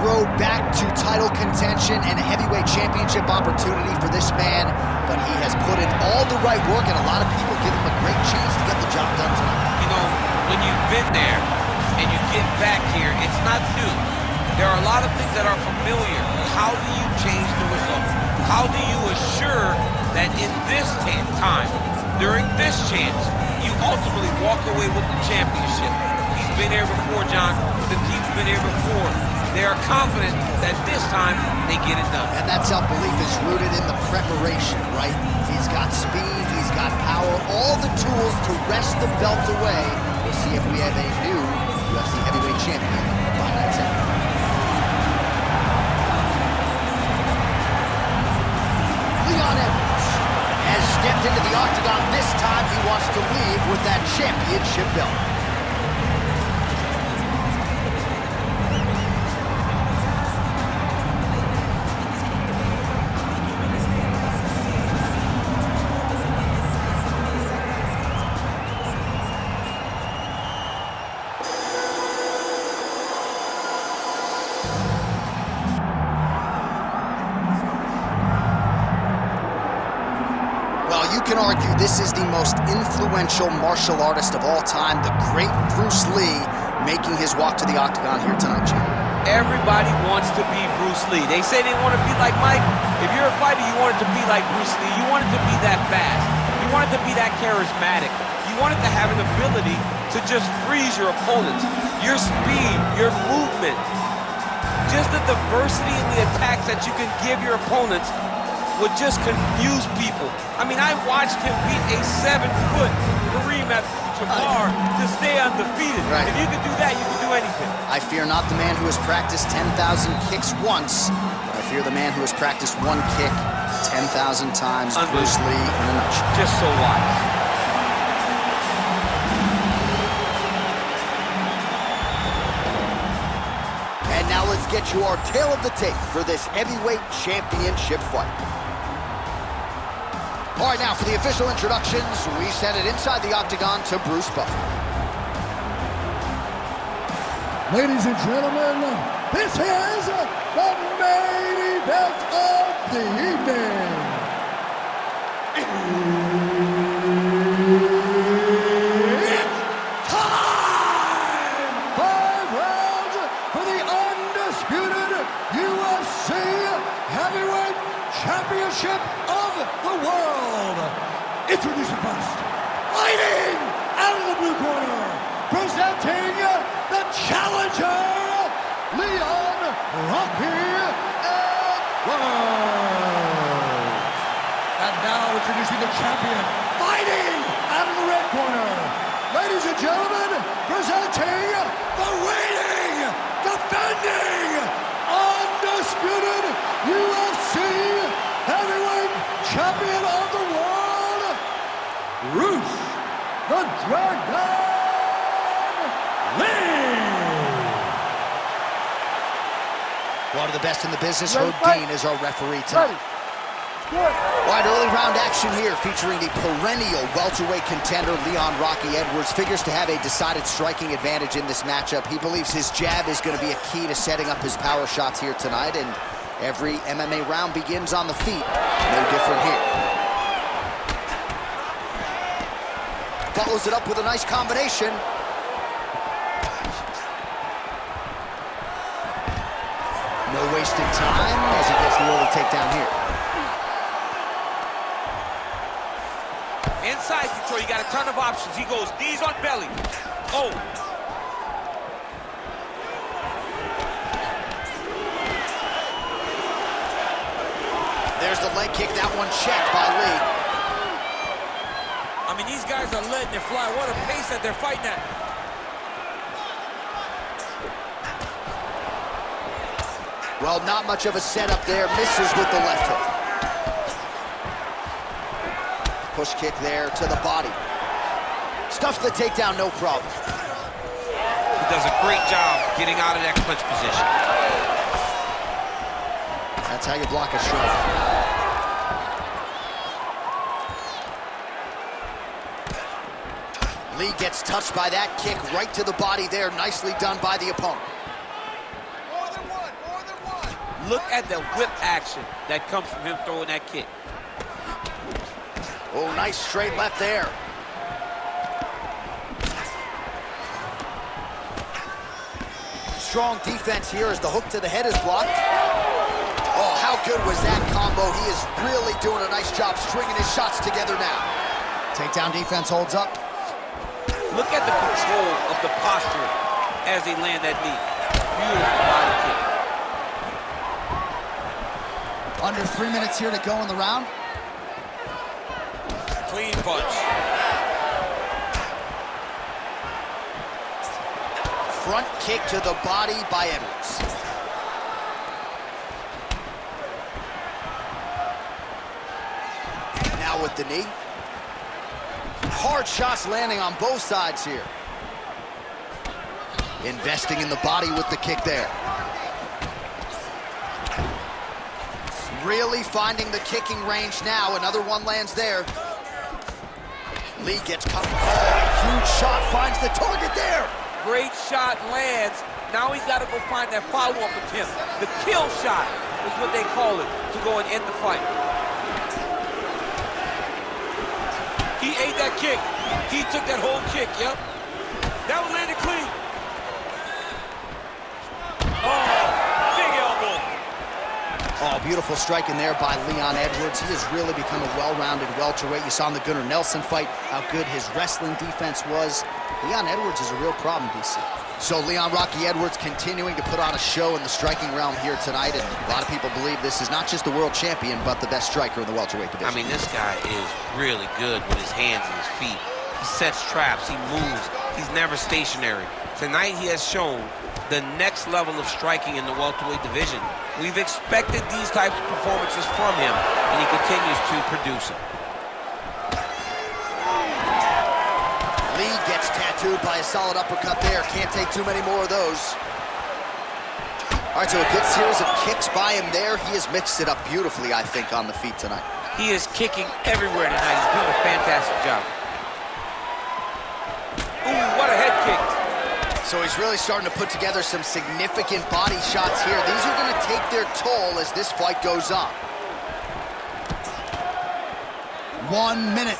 road back to title contention and a heavyweight championship opportunity for this man, but he has put in all the right work, and a lot of people give him a great chance to get the job done tonight. You know, when you've been there and you get back here, it's not new. There are a lot of things that are familiar. How do you change the result? How do you assure that in this time, during this chance, you ultimately walk away with the championship? He's been here before, John. The team's been here before. They are confident that this time they get it done. And that self-belief is rooted in the preparation, right? He's got speed, he's got power, all the tools to wrest the belt away. We'll see if we have a new UFC heavyweight champion by night's end. Leon Edwards has stepped into the octagon. This time he wants to leave with that championship belt. You can argue this is the most influential martial artist of all time, the great Bruce Lee, making his walk to the octagon here tonight, Jim. Everybody wants to be Bruce Lee. They say they want to be like Mike. If you're a fighter, you want it to be like Bruce Lee. You want it to be that fast. You want it to be that charismatic. You want it to have an ability to just freeze your opponents. Your speed, your movement, just the diversity in the attacks that you can give your opponents would just confuse people. I mean, I watched him beat a 7-foot Kareem Abdul-Jabbar to stay undefeated. Right. If you can do that, you can do anything. I fear not the man who has practiced 10,000 kicks once, but I fear the man who has practiced one kick 10,000 times. Bruce Lee in a nutshell. Just so wise. And now let's get you our tale of the tape for this heavyweight championship fight. All right, now for the official introductions, we send it inside the octagon to Bruce Buffer. Ladies and gentlemen, this is the main event of the evening. It's time! 5 rounds for the undisputed UFC Heavyweight Championship of the world. Introducing first, fighting out of the blue corner, presenting the challenger, Leon Rocky Edwards. And now introducing the champion, fighting out of the red corner. Ladies and gentlemen, presenting the reigning, defending, undisputed UFC heavyweight champion of the world, Bruce the Dragon Lee. One of the best in the business, Herb Dean, is our referee tonight. All right, early round action here featuring the perennial welterweight contender Leon Rocky Edwards. Figures to have a decided striking advantage in this matchup. He believes his jab is going to be a key to setting up his power shots here tonight, and every MMA round begins on the feet. No different here. Follows it up with a nice combination. No wasted time as he gets the early takedown here. Inside control, you got a ton of options. He goes knees on belly. Oh. There's the leg kick, that one checked by Lee. I mean, these guys are letting it fly. What a pace that they're fighting at. Well, not much of a setup there. Misses with the left hook. Push kick there to the body. Stuffs the takedown, no problem. He does a great job getting out of that clinch position. That's how you block a shot. Lee gets touched by that kick right to the body there. Nicely done by the opponent. More than one, more Look at the whip action that comes from him throwing that kick. Oh, nice straight left there. Strong defense here as the hook to the head is blocked. Oh, how good was that combo? He is really doing a nice job stringing his shots together now. Takedown defense holds up. Look at the control of the posture as they land that knee. Beautiful body kick. Under 3 minutes here to go in the round. Clean punch. Front kick to the body by Edwards. Now with the knee. Hard shots landing on both sides here. Investing in the body with the kick there. Really finding the kicking range now. Another one lands there. Lee gets cut. Oh, huge shot finds the target there. Great shot lands. Now he's got to go find that follow-up attempt. The kill shot is what they call it to go and end the fight. He ate that kick. He took that whole kick, yep. That one landed clean. Oh, big elbow. Oh, beautiful striking there by Leon Edwards. He has really become a well-rounded welterweight. You saw in the Gunnar Nelson fight how good his wrestling defense was. Leon Edwards is a real problem, DC. So Leon Rocky Edwards continuing to put on a show in the striking realm here tonight, and a lot of people believe this is not just the world champion, but the best striker in the welterweight division. I mean, this guy is really good with his hands and his feet. He sets traps, he moves, he's never stationary. Tonight he has shown the next level of striking in the welterweight division. We've expected these types of performances from him, and he continues to produce them. Lee gets tattooed by a solid uppercut there. Can't take too many more of those. All right, so a good series of kicks by him there. He has mixed it up beautifully, I think, on the feet tonight. He is kicking everywhere tonight. He's doing a fantastic job. Ooh, what a head kick. So he's really starting to put together some significant body shots here. These are going to take their toll as this fight goes on. 1 minute.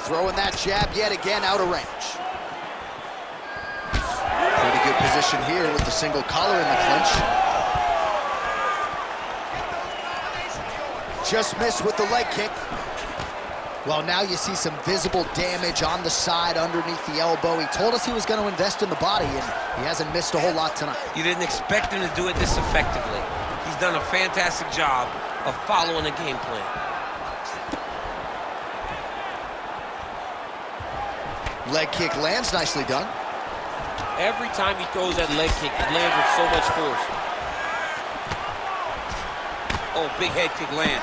Throwing that jab yet again out of range. Pretty good position here with the single collar in the clinch. Just missed with the leg kick. Well, now you see some visible damage on the side underneath the elbow. He told us he was going to invest in the body, and he hasn't missed a whole lot tonight. You didn't expect him to do it this effectively. He's done a fantastic job of following a game plan. Leg kick lands, nicely done. Every time he throws that leg kick, it lands with so much force. Oh, big head kick lands.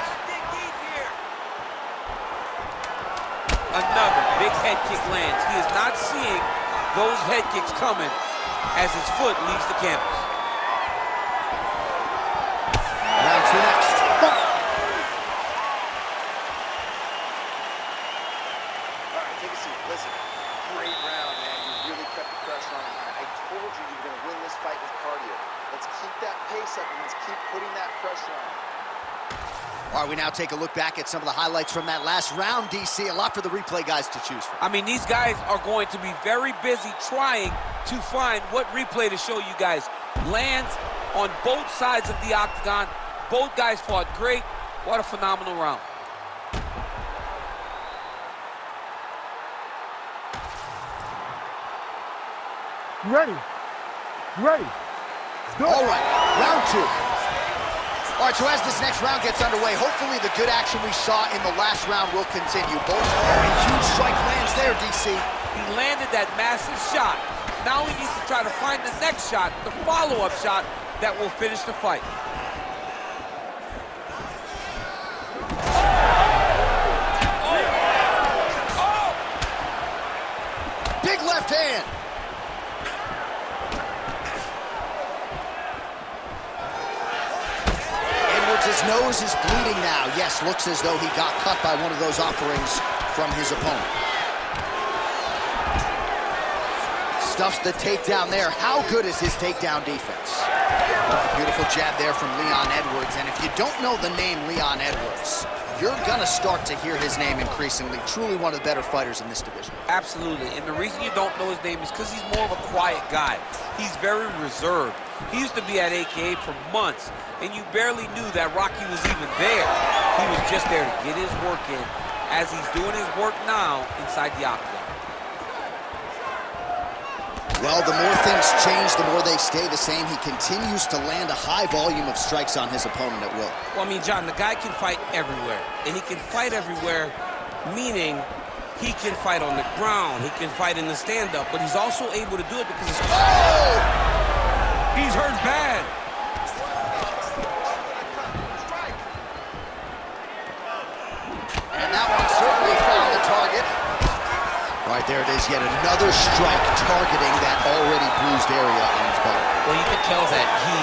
Another big head kick lands. He is not seeing those head kicks coming as his foot leaves the canvas. Round two next. All right, take a seat. Listen, great round, man. You really kept the pressure on him. I told you were going to win this fight with cardio. Let's keep that pace up and let's keep putting that pressure on him. All right, we now take a look back at some of the highlights from that last round, DC. A lot for the replay guys to choose from. I mean, these guys are going to be very busy trying to find what replay to show you guys. Lands on both sides of the octagon. Both guys fought great. What a phenomenal round. You ready? You ready? All right, round two. All right, so as this next round gets underway, hopefully the good action we saw in the last round will continue. Both a huge strike lands there, DC. He landed that massive shot. Now he needs to try to find the next shot, the follow-up shot that will finish the fight. Big left hand. His nose is bleeding now. Yes, looks as though he got cut by one of those offerings from his opponent. stuffs the takedown there. How good is his takedown defense? Beautiful jab there from Leon Edwards. And if you don't know the name Leon Edwards, you're going to start to hear his name increasingly. Truly one of the better fighters in this division. Absolutely. And the reason you don't know his name is because he's more of a quiet guy. He's very reserved. He used to be at AKA for months, and you barely knew that Rocky was even there. He was just there to get his work in, as he's doing his work now inside the octagon. Well, the more things change, the more they stay the same. He continues to land a high volume of strikes on his opponent at will. Well, I mean, John, the guy can fight everywhere. And he can fight everywhere, meaning he can fight on the ground, he can fight in the stand-up, but he's also able to do it because it's... Oh! He's hurt bad. And that one certainly found the target. Right there it is, yet another strike targeting that already bruised area on his body. Well, you could tell that he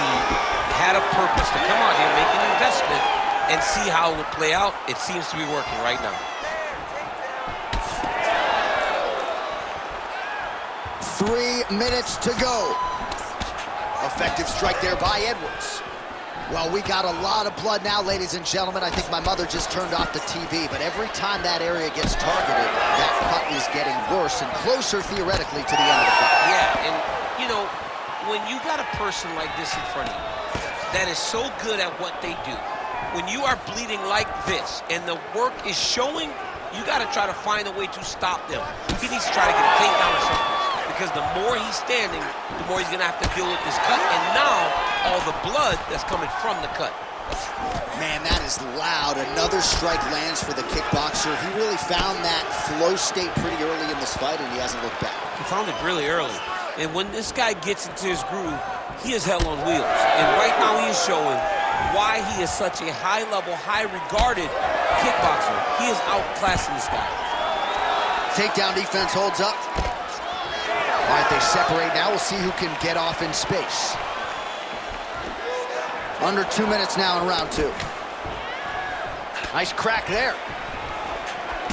had a purpose to come out here, make an investment, and see how it would play out. It seems to be working right now. 3 minutes to go. Effective strike there by Edwards. Well, we got a lot of blood now, ladies and gentlemen. I think my mother just turned off the TV, but every time that area gets targeted, that cut is getting worse and closer, theoretically, to the end of the fight. Yeah, and, you know, when you got a person like this in front of you that is so good at what they do, when you are bleeding like this and the work is showing, you got to try to find a way to stop them. He needs to try to get a takedown or something, because the more he's standing, the more he's going to have to deal with this cut, and now all the blood that's coming from the cut. Man, that is loud. Another strike lands for the kickboxer. He really found that flow state pretty early in this fight, and he hasn't looked back. He found it really early. And when this guy gets into his groove, he is hell on wheels. And right now he is showing why he is such a high-level, high-regarded kickboxer. He is outclassing this guy. Takedown defense holds up. All right, they separate now. We'll see who can get off in space. Under 2 minutes now in round 2. Nice crack there.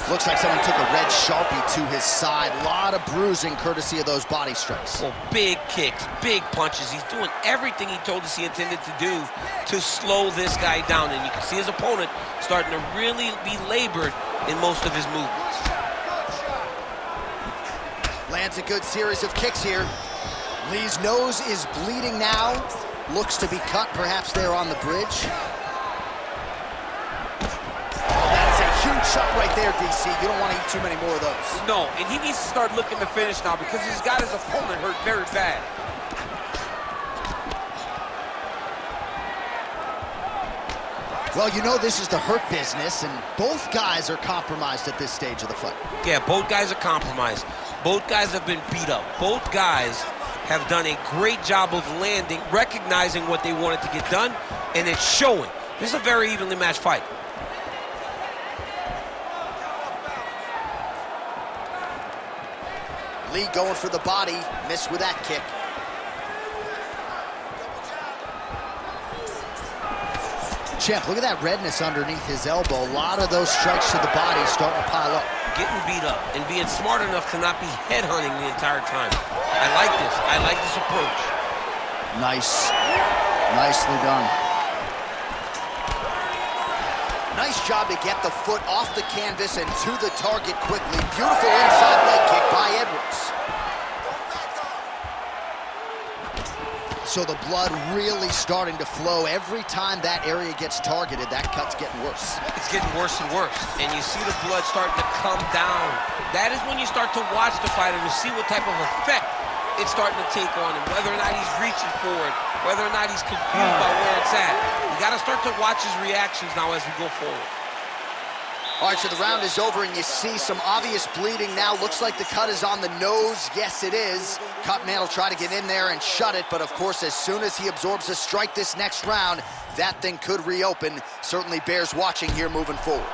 Looks like someone took a red Sharpie to his side. A lot of bruising courtesy of those body strikes. Well, big kicks, big punches. He's doing everything he told us he intended to do to slow this guy down. And you can see his opponent starting to really be labored in most of his movements. Lands a good series of kicks here. Lee's nose is bleeding now. Looks to be cut, perhaps there on the bridge. Oh, that is a huge shot right there, DC. You don't want to eat too many more of those. No, and he needs to start looking to finish now because he's got his opponent hurt very bad. Well, you know this is the hurt business, and both guys are compromised at this stage of the fight. Yeah, both guys are compromised. Both guys have been beat up. Both guys have done a great job of landing, recognizing what they wanted to get done, and it's showing. This is a very evenly matched fight. Lee going for the body, missed with that kick. Champ, look at that redness underneath his elbow. A lot of those strikes to the body starting to pile up. Getting beat up and being smart enough to not be headhunting the entire time. I like this. I like this approach. Nice. Nicely done. Nice job to get the foot off the canvas and to the target quickly. Beautiful inside leg kick by Edwards. So the blood really starting to flow. Every time that area gets targeted, that cut's getting worse. It's getting worse and worse. And you see the blood starting to come down. That is when you start to watch the fighter to see what type of effect it's starting to take on him, whether or not he's reaching for it, whether or not he's confused by where it's at. You got to start to watch his reactions now as we go forward. All right, so the round is over, and you see some obvious bleeding now. Looks like the cut is on the nose. Yes, it is. Cutman will try to get in there and shut it, but of course, as soon as he absorbs a strike this next round, that thing could reopen. Certainly bears watching here moving forward.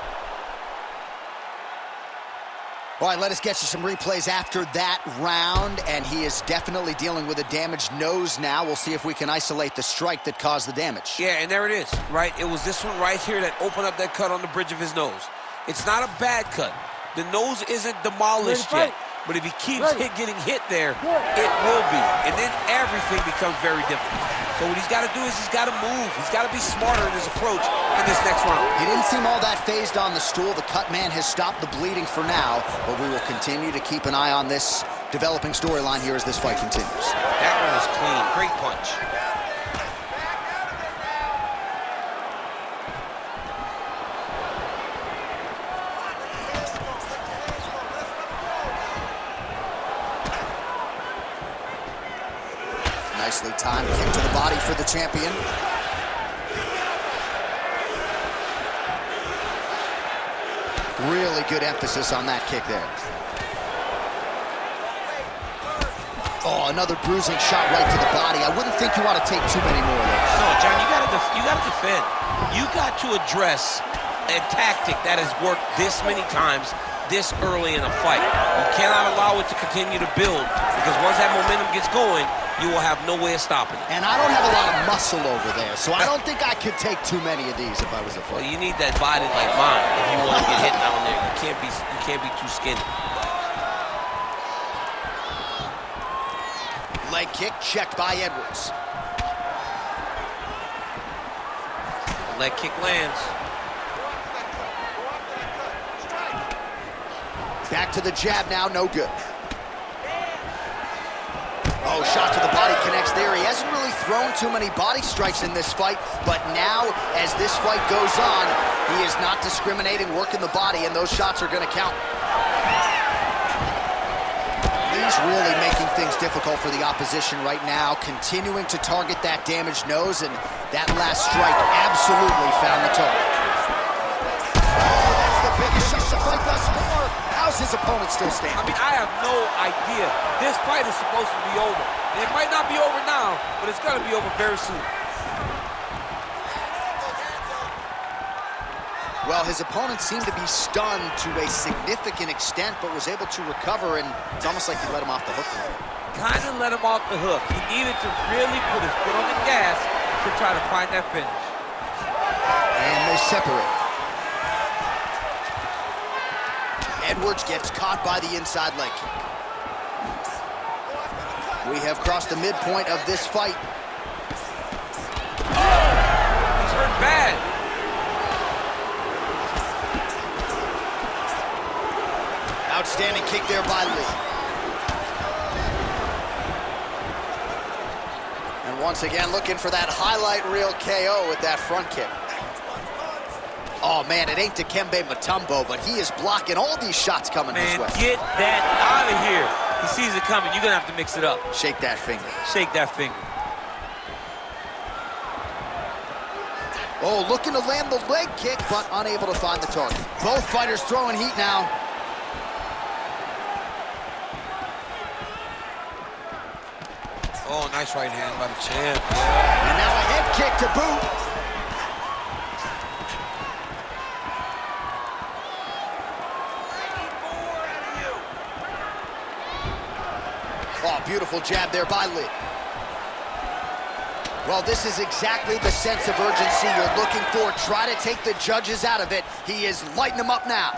All right, let us get you some replays after that round, and he is definitely dealing with a damaged nose now. We'll see if we can isolate the strike that caused the damage. Yeah, and there it is, right? It was this one right here that opened up that cut on the bridge of his nose. It's not a bad cut. The nose isn't demolished yet. But if he keeps getting hit there, it will be. And then everything becomes very difficult. So what he's got to do is he's got to move. He's got to be smarter in his approach in this next round. He didn't seem all that phased on the stool. The cut man has stopped the bleeding for now, but we will continue to keep an eye on this developing storyline here as this fight continues. That one was clean. Great punch. Nicely timed kick to the body for the champion. Really good emphasis on that kick there. Oh, another bruising shot right to the body. I wouldn't think you want to take too many more of those. No, John, you got to defend. You got to address a tactic that has worked this many times this early in a fight. You cannot allow it to continue to build, because once that momentum gets going, you will have no way of stopping it. And I don't have a lot of muscle over there, so I don't think I could take too many of these if I was a fighter. Well, you need that body like mine if you want to get hit down there. You can't be too skinny. Leg kick checked by Edwards. Leg kick lands. Back to the jab now, no good. Oh, shot to the body connects there. He hasn't really thrown too many body strikes in this fight, but now, as this fight goes on, he is not discriminating, working the body, and those shots are going to count. Lee's really making things difficult for the opposition right now, continuing to target that damaged nose, and that last strike absolutely found the target. Oh, that's the biggest shot of the fight thus far. How's his opponent still standing? I mean, I have no idea. This fight is supposed to be over. And it might not be over now, but it's going to be over very soon. Well, his opponent seemed to be stunned to a significant extent, but was able to recover, and it's almost like he let him off the hook. Kind of let him off the hook. He needed to really put his foot on the gas to try to find that finish. And they separate. Edwards gets caught by the inside leg kick. We have crossed the midpoint of this fight. He's hurt bad. Outstanding kick there by Lee. And once again, looking for that highlight reel KO with that front kick. Oh, man, it ain't Dikembe Mutombo, but he is blocking all these shots coming his way. Man, get that out of here. He sees it coming. You're going to have to mix it up. Shake that finger. Shake that finger. Oh, looking to land the leg kick, but unable to find the target. Both fighters throwing heat now. Oh, nice right hand by the champ. And now a head kick to boot. Oh, beautiful jab there by Lee. Well, this is exactly the sense of urgency you're looking for. Try to take the judges out of it. He is lighting them up now.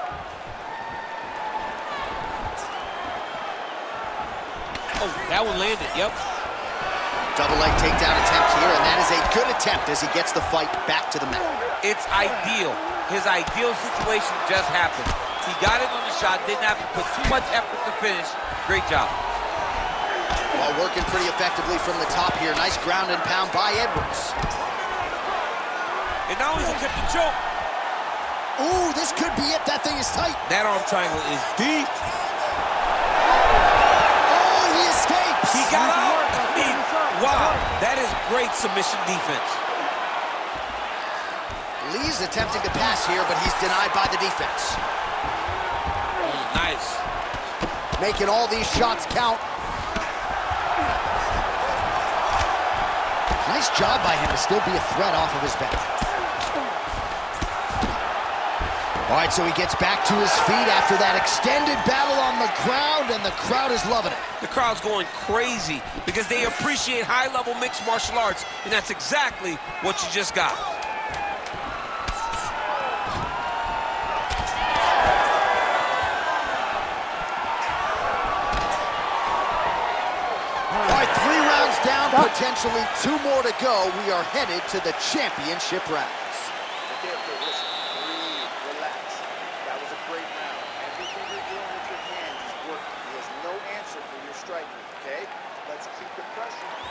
Oh, that one landed, yep. Double leg takedown attempt here, and that is a good attempt as he gets the fight back to the mat. It's ideal. His ideal situation just happened. He got it on the shot, didn't have to put too much effort to finish. Great job. Well, working pretty effectively from the top here. Nice ground and pound by Edwards. And now he's attempting to choke. Ooh, this could be it. That thing is tight. That arm triangle is deep. Oh, he escapes. He got out. I mean, wow, that is great submission defense. Lee's attempting to pass here, but he's denied by the defense. Nice. Making all these shots count. Nice job by him to still be a threat off of his back. All right, so he gets back to his feet after that extended battle on the ground, and the crowd is loving it. The crowd's going crazy because they appreciate high-level mixed martial arts, and that's exactly what you just got. potentially 2 more to go. We are headed to the championship rounds. Okay, listen. Breathe, relax. That was a great round. Everything you're doing with your hands is working. He has no answer for your striking, okay? Let's keep the pressure on.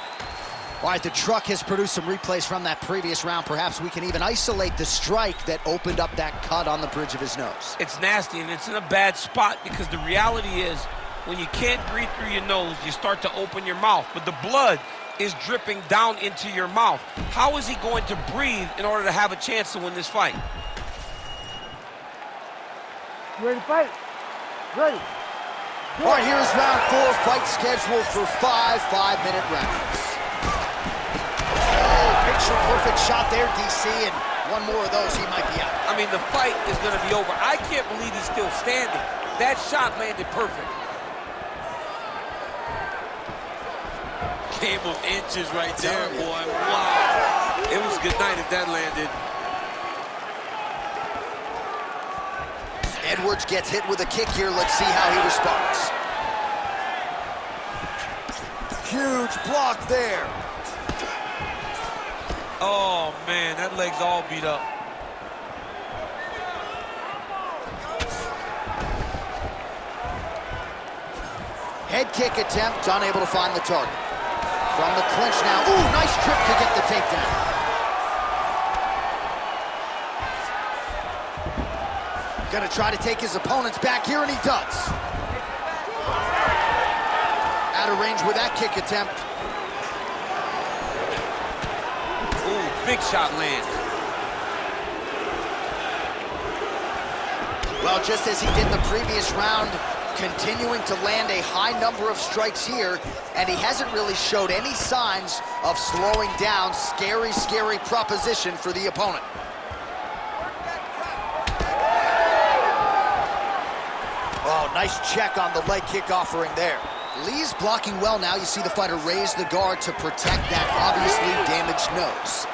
All right, the truck has produced some replays from that previous round. Perhaps we can even isolate the strike that opened up that cut on the bridge of his nose. It's nasty, and it's in a bad spot because the reality is when you can't breathe through your nose, you start to open your mouth, but the blood is dripping down into your mouth. How is he going to breathe in order to have a chance to win this fight? You ready to fight? Ready. All right, here's round 4, fight scheduled for 5 5-minute rounds. Oh, picture-perfect shot there, DC, and one more of those, he might be out. I mean, the fight is going to be over. I can't believe he's still standing. That shot landed perfect. Game of inches right there, boy. Wow. It was good night if that landed. Edwards gets hit with a kick here. Let's see how he responds. Huge block there. Oh, man, that leg's all beat up. Head kick attempt, unable to find the target. From the clinch now. Ooh, nice trip to get the takedown. Gonna try to take his opponents back here, and he does. Out of range with that kick attempt. Ooh, big shot lands. Well, just as he did in the previous round, continuing to land a high number of strikes here, and he hasn't really showed any signs of slowing down. Scary, scary proposition for the opponent. Oh, nice check on the leg kick offering there. Lee's blocking well now. You see the fighter raise the guard to protect that obviously damaged nose.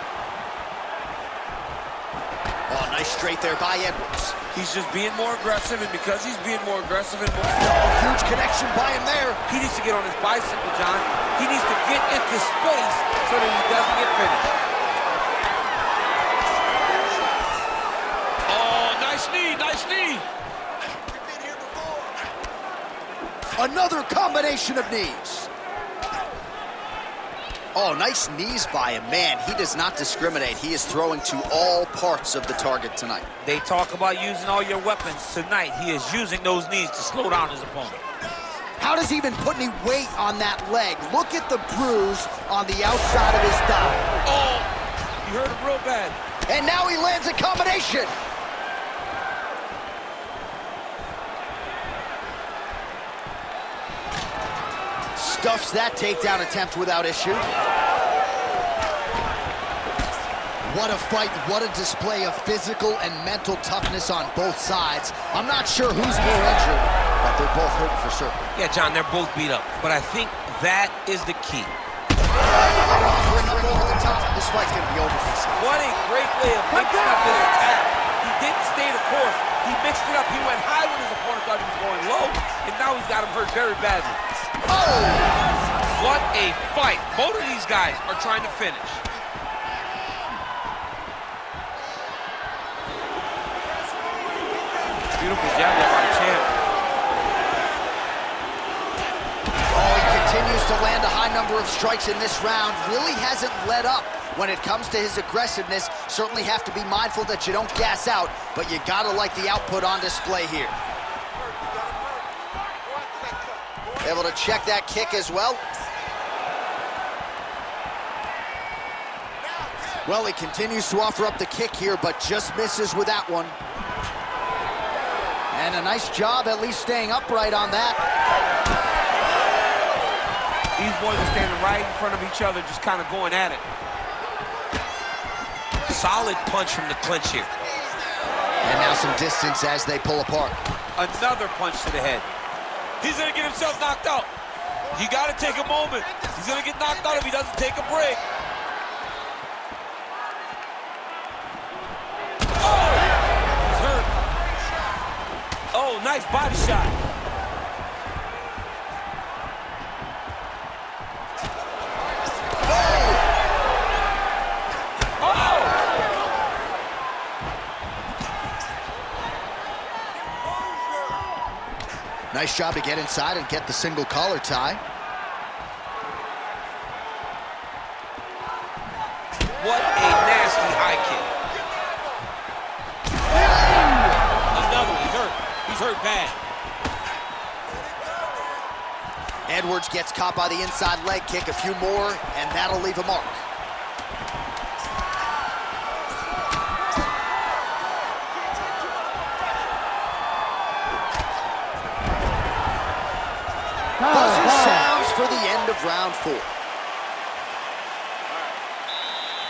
Oh, nice straight there by Edwards. He's just being more aggressive, and because he's being more aggressive and more... Huge connection by him there. He needs to get on his bicycle, John. He needs to get into space so that he doesn't get finished. Oh, nice knee, nice knee. Another combination of knees. Oh, nice knees by him. Man, he does not discriminate. He is throwing to all parts of the target tonight. They talk about using all your weapons. Tonight, he is using those knees to slow down his opponent. How does he even put any weight on that leg? Look at the bruise on the outside of his thigh. Oh, you hurt him real bad. And now he lands a combination. Stuffs that takedown attempt without issue. What a fight, what a display of physical and mental toughness on both sides. I'm not sure who's more injured, but they're both hurting for certain. Yeah, John, they're both beat up, but I think that is the key. Offering up over the top. This fight's gonna be over. What a great way of mixing up his attack. He didn't stay the course. He mixed it up. He went high when his opponent thought he was going low, and now he's got him hurt very badly. Oh! What a fight. Both of these guys are trying to finish. Beautiful jab there by the champ. Oh, he continues to land a high number of strikes in this round. Really hasn't let up when it comes to his aggressiveness. Certainly have to be mindful that you don't gas out, but you gotta like the output on display here. Able to check that kick as well. Well, he continues to offer up the kick here, but just misses with that one. And a nice job at least staying upright on that. These boys are standing right in front of each other, just kind of going at it. Solid punch from the clinch here. And now some distance as they pull apart. Another punch to the head. He's gonna get himself knocked out. You gotta take a moment. He's gonna get knocked out if he doesn't take a break. Oh! He's hurt. Oh, nice body shot. Nice job to get inside and get the single collar tie. What a nasty high kick. Another one. He's hurt. He's hurt bad. Edwards gets caught by the inside leg kick. A few more, and that'll leave a mark. Buzzer sounds for the end of round 4.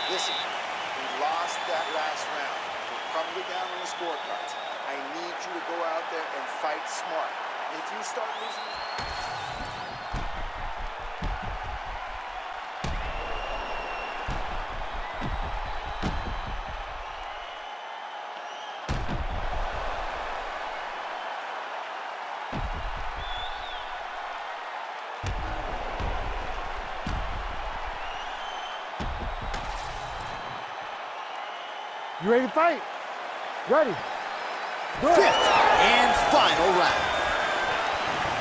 Listen, we lost that last round. We're probably down on the scorecards. I need you to go out there and fight smart. If you start losing... You ready to fight? Ready. Go. 5th and final round.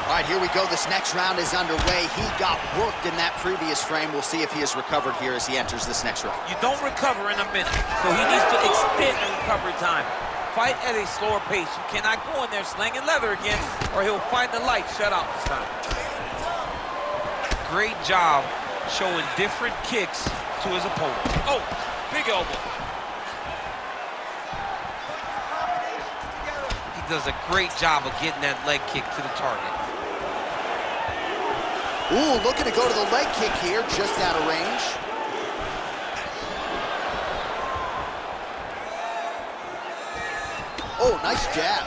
All right, here we go. This next round is underway. He got worked in that previous frame. We'll see if he has recovered here as he enters this next round. You don't recover in a minute, so he needs to extend the recovery time. Fight at a slower pace. You cannot go in there slinging leather again, or he'll find the light shut out this time. Great job showing different kicks to his opponent. Oh, big elbow. Does a great job of getting that leg kick to the target. Ooh, looking to go to the leg kick here, just out of range. Oh, nice jab.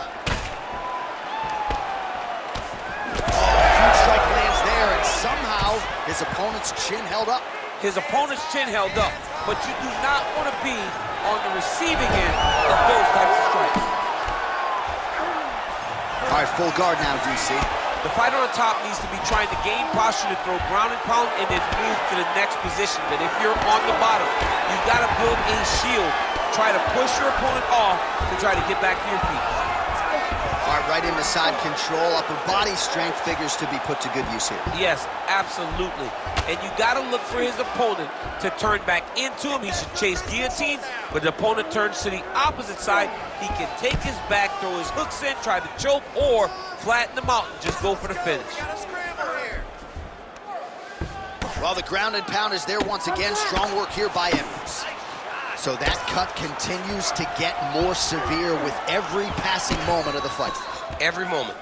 Oh, huge strike lands there, and somehow his opponent's chin held up. His opponent's chin held up, but you do not want to be on the receiving end of those types of strikes. All right, full guard now, DC. The fighter on top needs to be trying to gain posture to throw ground and pound and then move to the next position. But if you're on the bottom, you've got to build a shield. Try to push your opponent off to try to get back to your feet. All right, right into side control. Upper body strength figures to be put to good use here. Yes, absolutely. And you got to look for his opponent to turn back into him. He should chase guillotine, but the opponent turns to the opposite side. He can take his back, throw his hooks in, try to choke, or flatten him out and just go for the finish. Well, the ground and pound is there once again. Strong work here by Edwards. So that cut continues to get more severe with every passing moment of the fight. Every moment.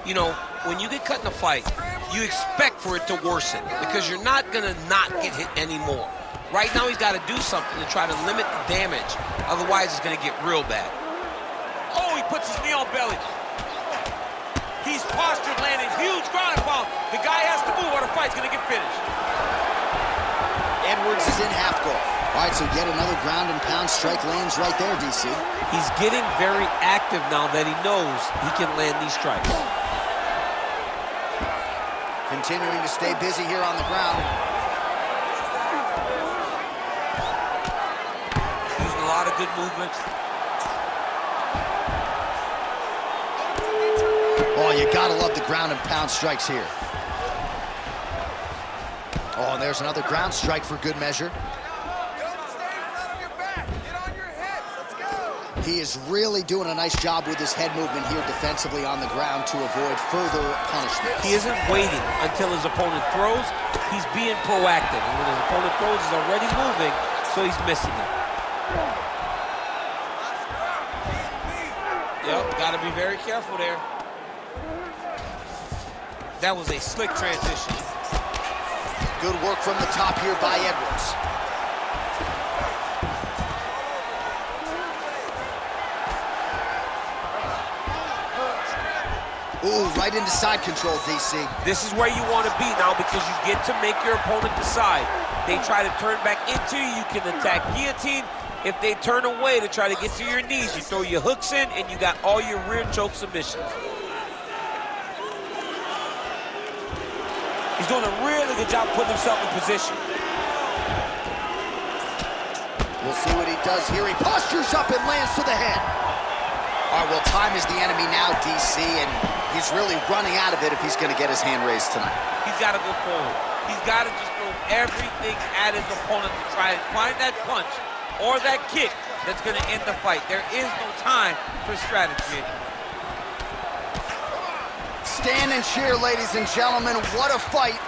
You know, when you get cut in a fight, you expect for it to worsen because you're not going to not get hit anymore. Right now, he's got to do something to try to limit the damage. Otherwise, it's going to get real bad. Oh, he puts his knee on belly. He's postured, landing huge ground and pound. The guy has to move or the fight's going to get finished. Edwards is in half guard. All right, so yet another ground and pound strike lands right there, DC. He's getting very active now that he knows he can land these strikes. Continuing to stay busy here on the ground. Using a lot of good movement. Oh, you gotta love the ground and pound strikes here. Oh, and there's another ground strike for good measure. He is really doing a nice job with his head movement here defensively on the ground to avoid further punishment. He isn't waiting until his opponent throws. He's being proactive. And when his opponent throws, he's already moving, so he's missing it. Yep, got to be very careful there. That was a slick transition. Good work from the top here by Edwards. Ooh, right into side control, DC. This is where you want to be now because you get to make your opponent decide. They try to turn back into you, you can attack guillotine. If they turn away to try to get to your knees, you throw your hooks in and you got all your rear choke submissions. He's doing a really good job putting himself in position. We'll see what he does here. He postures up and lands to the head. All right, well, time is the enemy now, DC, and He's really running out of it if he's going to get his hand raised tonight. He's got to go forward. He's got to just throw everything at his opponent to try and find that punch or that kick that's going to end the fight. There is no time for strategy anymore. Stand and cheer, ladies and gentlemen. What a fight.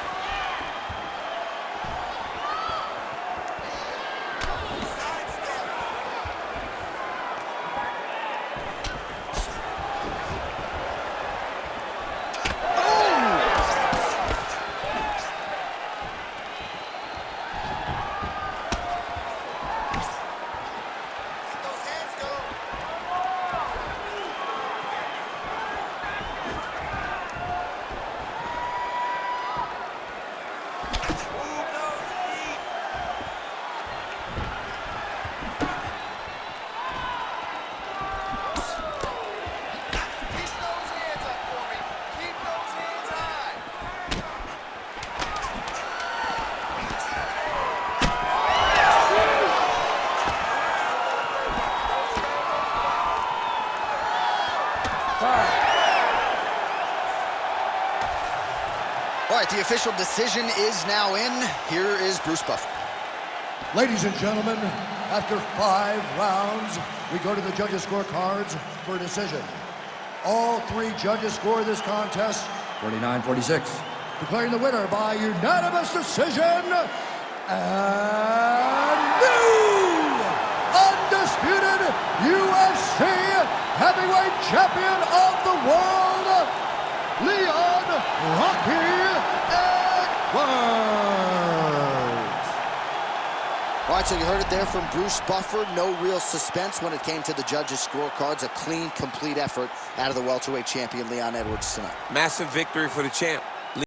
All right, the official decision is now in. Here is Bruce Buffer. Ladies and gentlemen, after 5 rounds, we go to the judges' scorecards for a decision. All 3 judges score this contest 49-46. Declaring the winner by unanimous decision, and new undisputed UFC heavyweight champion of the world, Lee Hoi-chuen. All right, so you heard it there from Bruce Buffer. No real suspense when it came to the judges' scorecards. A clean, complete effort out of the welterweight champion, Leon Edwards, tonight. Massive victory for the champ.